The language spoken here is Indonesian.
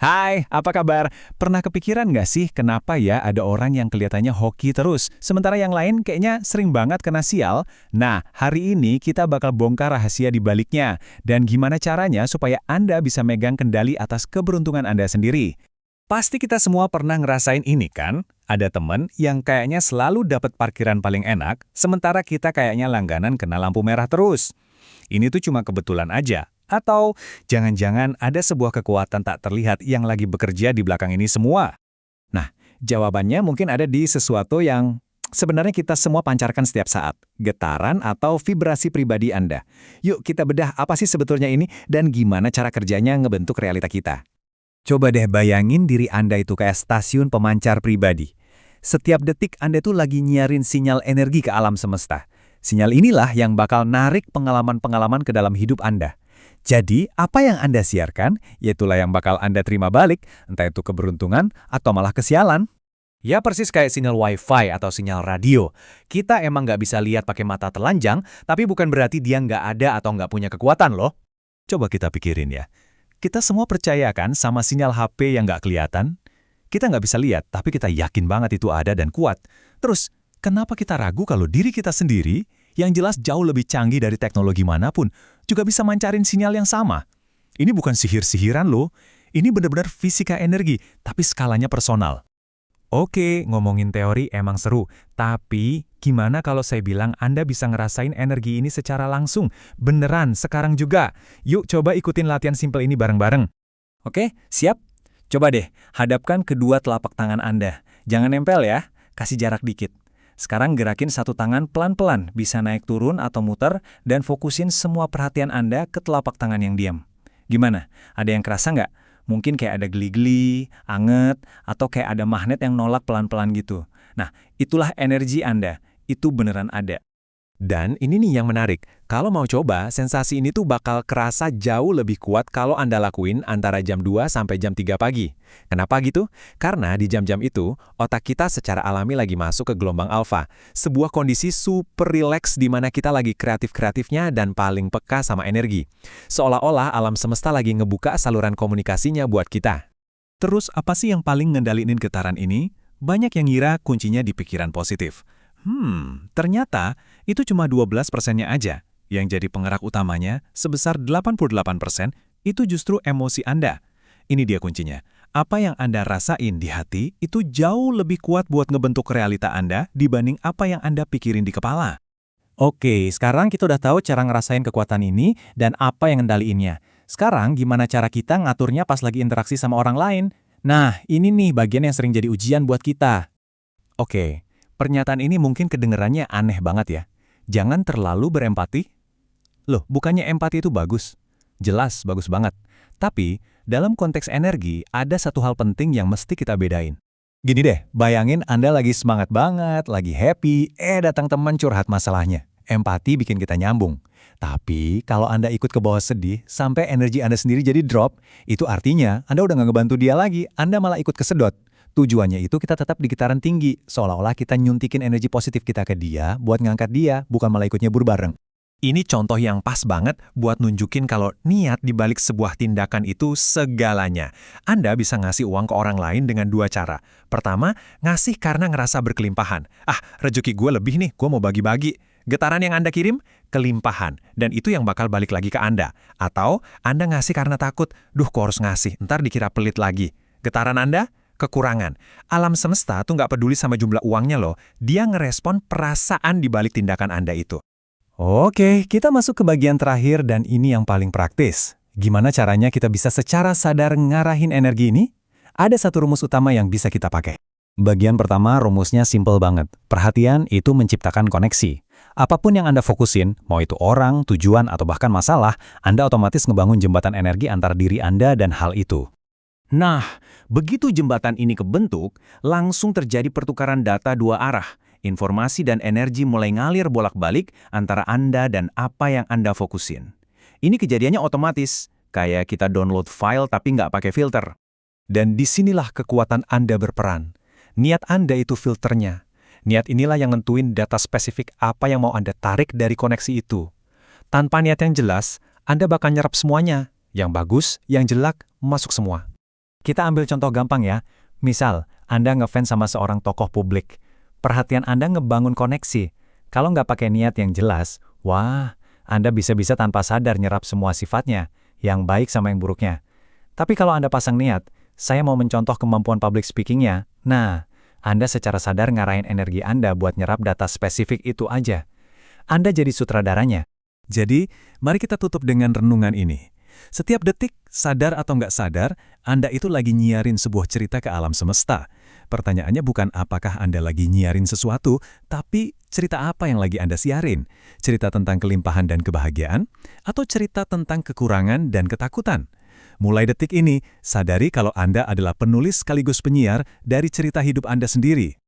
Hai, apa kabar? Pernah kepikiran nggak sih kenapa ya ada orang yang kelihatannya hoki terus, sementara yang lain kayaknya sering banget kena sial? Nah, hari ini kita bakal bongkar rahasia di baliknya, dan gimana caranya supaya Anda bisa megang kendali atas keberuntungan Anda sendiri. Pasti kita semua pernah ngerasain ini kan? Ada temen yang kayaknya selalu dapat parkiran paling enak, sementara kita kayaknya langganan kena lampu merah terus. Ini tuh cuma kebetulan aja. Atau jangan-jangan ada sebuah kekuatan tak terlihat yang lagi bekerja di belakang ini semua? Nah, jawabannya mungkin ada di sesuatu yang sebenarnya kita semua pancarkan setiap saat. Getaran atau vibrasi pribadi Anda. Yuk kita bedah apa sih sebetulnya ini dan gimana cara kerjanya ngebentuk realita kita. Coba deh bayangin diri Anda itu kayak stasiun pemancar pribadi. Setiap detik Anda tuh lagi nyiarin sinyal energi ke alam semesta. Sinyal inilah yang bakal narik pengalaman-pengalaman ke dalam hidup Anda. Jadi, apa yang Anda siarkan, yaitulah yang bakal Anda terima balik, entah itu keberuntungan atau malah kesialan. Ya persis kayak sinyal Wi-Fi atau sinyal radio. Kita emang nggak bisa lihat pakai mata telanjang, tapi bukan berarti dia nggak ada atau nggak punya kekuatan loh. Coba kita pikirin ya. Kita semua percaya kan sama sinyal HP yang nggak kelihatan? Kita nggak bisa lihat, tapi kita yakin banget itu ada dan kuat. Terus, kenapa kita ragu kalau diri kita sendiri, yang jelas jauh lebih canggih dari teknologi manapun, juga bisa mancarin sinyal yang sama? Ini bukan sihir-sihiran loh, ini benar-benar fisika energi, tapi skalanya personal. Oke, ngomongin teori emang seru, tapi gimana kalau saya bilang Anda bisa ngerasain energi ini secara langsung, beneran, sekarang juga? Yuk coba ikutin latihan simpel ini bareng-bareng. Oke, siap? Coba deh, hadapkan kedua telapak tangan Anda. Jangan nempel ya, kasih jarak dikit. Sekarang gerakin satu tangan pelan-pelan, bisa naik turun atau muter, dan fokusin semua perhatian Anda ke telapak tangan yang diam. Gimana? Ada yang kerasa nggak? Mungkin kayak ada geli-geli, anget, atau kayak ada magnet yang nolak pelan-pelan gitu. Nah, itulah energi Anda. Itu beneran ada. Dan ini nih yang menarik, kalau mau coba, sensasi ini tuh bakal kerasa jauh lebih kuat kalau Anda lakuin antara jam 2 sampai jam 3 pagi. Kenapa gitu? Karena di jam-jam itu, otak kita secara alami lagi masuk ke gelombang alfa, sebuah kondisi super rileks di mana kita lagi kreatif-kreatifnya dan paling peka sama energi. Seolah-olah alam semesta lagi ngebuka saluran komunikasinya buat kita. Terus apa sih yang paling ngendalinin getaran ini? Banyak yang ngira kuncinya di pikiran positif. Ternyata itu cuma 12%-nya aja. Yang jadi penggerak utamanya sebesar 88% itu justru emosi Anda. Ini dia kuncinya. Apa yang Anda rasain di hati itu jauh lebih kuat buat ngebentuk realita Anda dibanding apa yang Anda pikirin di kepala. Oke, sekarang kita udah tahu cara ngerasain kekuatan ini dan apa yang ngendaliinnya. Sekarang gimana cara kita ngaturnya pas lagi interaksi sama orang lain? Nah, ini nih bagian yang sering jadi ujian buat kita. Oke. Pernyataan ini mungkin kedengerannya aneh banget ya. Jangan terlalu berempati. Loh, bukannya empati itu bagus? Jelas, bagus banget. Tapi, dalam konteks energi, ada satu hal penting yang mesti kita bedain. Gini deh, bayangin Anda lagi semangat banget, lagi happy, datang teman curhat masalahnya. Empati bikin kita nyambung. Tapi, kalau Anda ikut ke bawah sedih, sampai energi Anda sendiri jadi drop, itu artinya Anda udah nggak ngebantu dia lagi, Anda malah ikut kesedot. Tujuannya itu kita tetap di getaran tinggi, seolah-olah kita nyuntikin energi positif kita ke dia buat ngangkat dia, bukan malah ikut nyebur bareng. Ini contoh yang pas banget buat nunjukin kalau niat dibalik sebuah tindakan itu segalanya. Anda bisa ngasih uang ke orang lain dengan dua cara. Pertama, ngasih karena ngerasa berkelimpahan. Rezeki gue lebih nih, gue mau bagi-bagi. Getaran yang Anda kirim, kelimpahan. Dan itu yang bakal balik lagi ke Anda. Atau, Anda ngasih karena takut, duh kok harus ngasih, ntar dikira pelit lagi. Getaran Anda, kekurangan. Alam semesta tuh nggak peduli sama jumlah uangnya loh. Dia ngerespon perasaan di balik tindakan Anda itu. Oke, kita masuk ke bagian terakhir dan ini yang paling praktis. Gimana caranya kita bisa secara sadar ngarahin energi ini? Ada satu rumus utama yang bisa kita pakai. Bagian pertama rumusnya simple banget. Perhatian itu menciptakan koneksi. Apapun yang Anda fokusin, mau itu orang, tujuan, atau bahkan masalah, Anda otomatis ngebangun jembatan energi antara diri Anda dan hal itu. Nah, begitu jembatan ini kebentuk, langsung terjadi pertukaran data dua arah. Informasi dan energi mulai ngalir bolak-balik antara Anda dan apa yang Anda fokusin. Ini kejadiannya otomatis, kayak kita download file tapi nggak pakai filter. Dan disinilah kekuatan Anda berperan. Niat Anda itu filternya. Niat inilah yang nentuin data spesifik apa yang mau Anda tarik dari koneksi itu. Tanpa niat yang jelas, Anda bakal nyerap semuanya. Yang bagus, yang jelek, masuk semua. Kita ambil contoh gampang ya. Misal, Anda ngefans sama seorang tokoh publik. Perhatian Anda ngebangun koneksi. Kalau nggak pakai niat yang jelas, wah, Anda bisa-bisa tanpa sadar nyerap semua sifatnya, yang baik sama yang buruknya. Tapi kalau Anda pasang niat, saya mau mencontoh kemampuan public speaking-nya, nah, Anda secara sadar ngarahin energi Anda buat nyerap data spesifik itu aja. Anda jadi sutradaranya. Jadi, mari kita tutup dengan renungan ini. Setiap detik, sadar atau nggak sadar, Anda itu lagi nyiarin sebuah cerita ke alam semesta. Pertanyaannya bukan apakah Anda lagi nyiarin sesuatu, tapi cerita apa yang lagi Anda siarin? Cerita tentang kelimpahan dan kebahagiaan? Atau cerita tentang kekurangan dan ketakutan? Mulai detik ini, sadari kalau Anda adalah penulis sekaligus penyiar dari cerita hidup Anda sendiri.